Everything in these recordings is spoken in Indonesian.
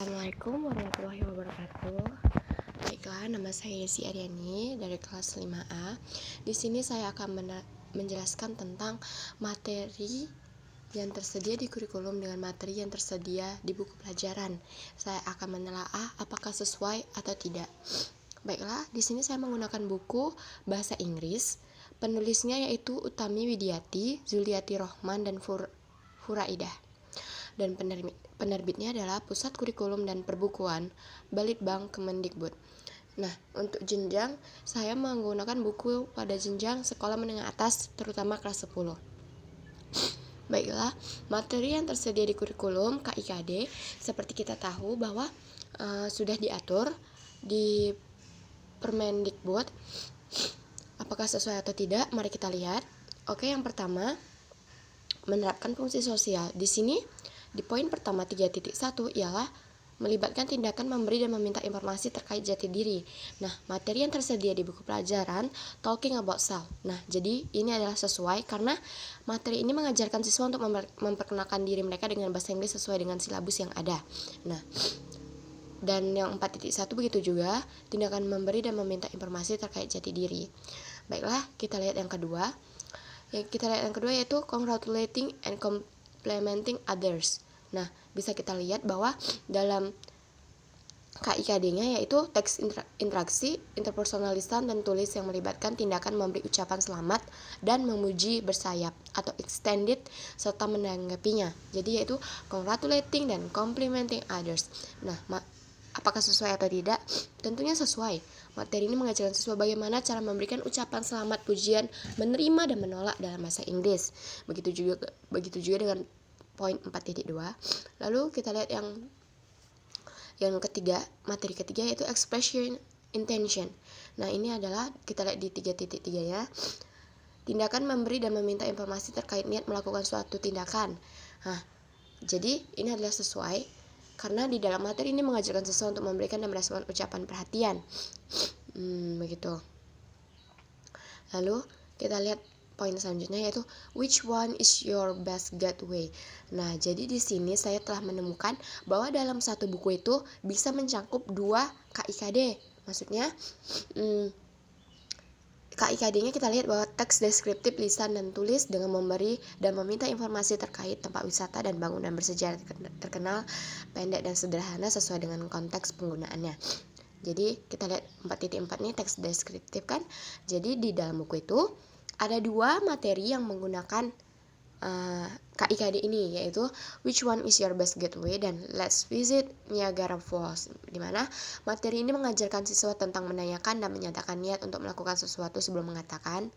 Assalamualaikum warahmatullahi wabarakatuh. Baiklah, nama saya Yesi Aryani dari kelas 5A. Di sini saya akan menjelaskan tentang materi yang tersedia di kurikulum dengan materi yang tersedia di buku pelajaran. Saya akan menelaah apakah sesuai atau tidak. Baiklah, di sini saya menggunakan buku bahasa Inggris. Penulisnya yaitu Utami Widiati, Zuliati Rohman, dan Furaidah. Dan penerbitnya adalah Pusat Kurikulum dan Perbukuan, Balitbang Kemendikbud. Nah, untuk jenjang, saya menggunakan buku pada jenjang sekolah menengah atas, terutama kelas 10. Baiklah, materi yang tersedia di kurikulum KIKD, seperti kita tahu bahwa sudah diatur di Permendikbud. Apakah sesuai atau tidak? Mari kita lihat. Oke, yang pertama, menerapkan fungsi sosial. Di sini di poin pertama 3.1 ialah melibatkan tindakan memberi dan meminta informasi terkait jati diri. Nah, materi yang tersedia di buku pelajaran Talking About Self. Nah, jadi ini adalah sesuai karena materi ini mengajarkan siswa untuk memperkenalkan diri mereka dengan bahasa Inggris sesuai dengan silabus yang ada. Nah, dan yang 4.1 begitu juga, tindakan memberi dan meminta informasi terkait jati diri. Baiklah, kita lihat yang kedua. Yaitu congratulating and complimenting others. Nah, bisa kita lihat bahwa dalam KIKD-nya yaitu teks interaksi, interpersonal lisan, dan tulis yang melibatkan tindakan memberi ucapan selamat dan memuji bersayap atau extended serta menanggapinya. Jadi yaitu congratulating dan complimenting others. Nah, apakah sesuai atau tidak? Tentunya sesuai. Materi ini mengajarkan siswa bagaimana cara memberikan ucapan selamat, pujian, menerima dan menolak dalam bahasa Inggris. Begitu juga dengan poin 4.2. Lalu kita lihat yang ketiga, materi ketiga yaitu expression intention. Nah, ini adalah kita lihat di 3.3 ya. Tindakan memberi dan meminta informasi terkait niat melakukan suatu tindakan. Nah, jadi ini adalah sesuai karena di dalam materi ini mengajarkan siswa untuk memberikan dan merespon ucapan perhatian. Begitu. Lalu kita lihat poin selanjutnya yaitu which one is your best gateway. Nah, jadi di sini saya telah menemukan bahwa dalam satu buku itu bisa mencakup 2 KIKD. Maksudnya KIKD-nya kita lihat bahwa teks deskriptif lisan dan tulis dengan memberi dan meminta informasi terkait tempat wisata dan bangunan bersejarah terkenal, pendek dan sederhana sesuai dengan konteks penggunaannya. Jadi kita lihat 4.4 ini teks deskriptif kan. Jadi di dalam buku itu ada 2 materi yang menggunakan KIKD ini, yaitu which one is your best gateway dan let's visit Niagara Falls, di mana materi ini mengajarkan siswa tentang menanyakan dan menyatakan niat untuk melakukan sesuatu sebelum mengatakan.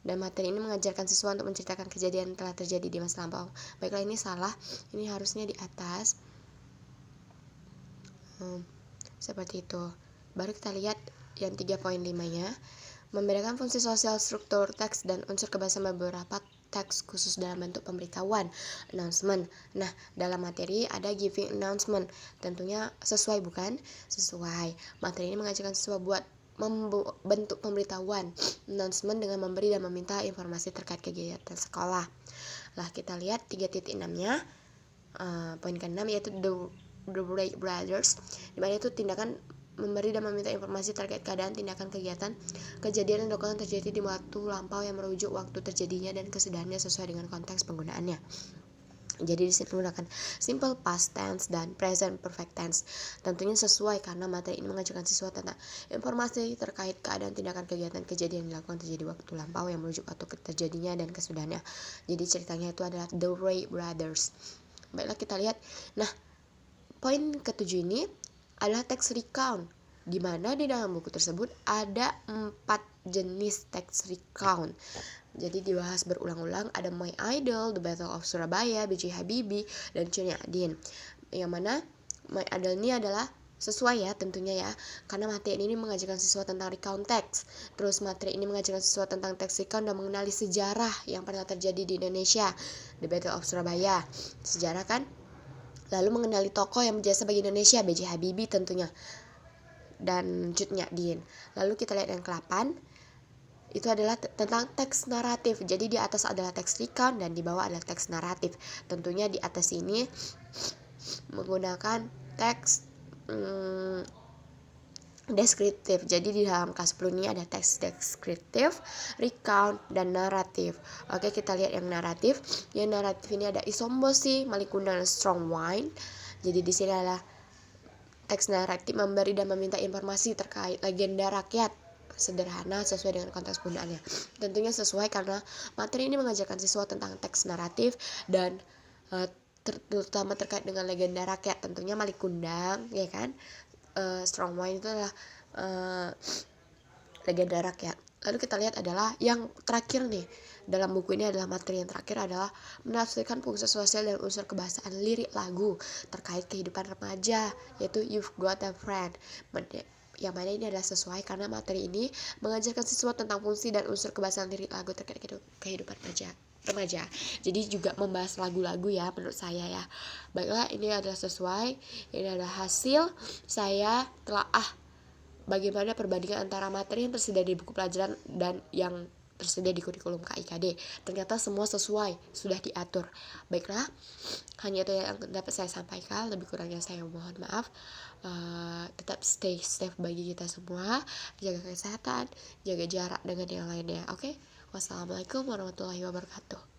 Dan materi ini mengajarkan siswa untuk menceritakan kejadian yang telah terjadi di masa lampau. Baiklah, ini salah. Ini harusnya di atas. Seperti itu. Baru kita lihat yang 3.5-nya. Membedakan fungsi sosial, struktur teks, dan unsur kebahasaan beberapa teks khusus dalam bentuk pemberitahuan, announcement. Nah, dalam materi ada giving announcement. Tentunya sesuai bukan? Sesuai. Materi ini mengajarkan siswa buat membentuk pemberitahuan, announcement dengan memberi dan meminta informasi terkait kegiatan sekolah. Lah, kita lihat 3.6-nya. Poin ke-6 yaitu The Wright Brothers, dimana itu tindakan memberi dan meminta informasi terkait keadaan, tindakan, kegiatan, kejadian yang dilakukan terjadi di waktu lampau yang merujuk waktu terjadinya dan kesudahannya sesuai dengan konteks penggunaannya. Jadi di sini menggunakan simple past tense dan present perfect tense. Tentunya sesuai karena materi ini mengajarkan siswa tentang informasi terkait keadaan, tindakan, kegiatan, kejadian yang dilakukan terjadi waktu lampau yang merujuk waktu terjadinya dan kesudahannya. Jadi ceritanya itu adalah The Wright Brothers. Baiklah, kita lihat. Nah, poin ke-7 ini adalah teks recount, di mana di dalam buku tersebut ada 4 jenis teks recount. Jadi dibahas berulang-ulang, ada My Idol, The Battle of Surabaya, B.J. Habibie, dan Cut Nyak-Dien. Yang mana My Idol ini adalah sesuai ya tentunya ya, karena materi ini mengajarkan siswa tentang recount teks. Terus materi ini mengajarkan siswa tentang teks recount dan mengenali sejarah yang pernah terjadi di Indonesia. The Battle of Surabaya, sejarah kan. Lalu mengenali tokoh yang berjasa bagi Indonesia, B.J. Habibie tentunya, dan Cut Nyak-Dien. Lalu kita lihat yang ke-8, itu adalah tentang teks naratif. Jadi di atas adalah teks recount dan di bawah adalah teks naratif. Tentunya di atas ini menggunakan teks deskriptif. Jadi di dalam kelas 10 ini ada teks deskriptif, recount, dan naratif. Oke, kita lihat yang naratif. Yang naratif ini ada Isomboshi, Malikunda, dan Strong Wine. Jadi di sini adalah teks naratif memberi dan meminta informasi terkait legenda rakyat sederhana sesuai dengan konteks penggunaannya. Tentunya sesuai karena materi ini mengajarkan siswa tentang teks naratif dan terutama terkait dengan legenda rakyat, tentunya Malikunda, ya kan. Strong Wine itu adalah legenda rakyat. Lalu kita lihat adalah yang terakhir nih dalam buku ini, adalah materi yang terakhir adalah menafsirkan fungsi sosial dan unsur kebahasaan lirik lagu terkait kehidupan remaja, yaitu You've Got a Friend. Yang mana ini adalah sesuai karena materi ini mengajarkan siswa tentang fungsi dan unsur kebahasaan lirik lagu terkait kehidupan remaja. Jadi juga membahas lagu-lagu ya menurut saya ya. Baiklah, ini adalah sesuai. Ini adalah hasil saya telaah bagaimana perbandingan antara materi yang tersedia di buku pelajaran dan yang tersedia di kurikulum KIKD. Ternyata semua sesuai, sudah diatur. Baiklah, hanya itu yang dapat saya sampaikan. Lebih kurangnya saya mohon maaf. Tetap stay safe bagi kita semua. Jaga kesehatan, jaga jarak dengan yang lainnya. Oke? Wassalamualaikum warahmatullahi wabarakatuh.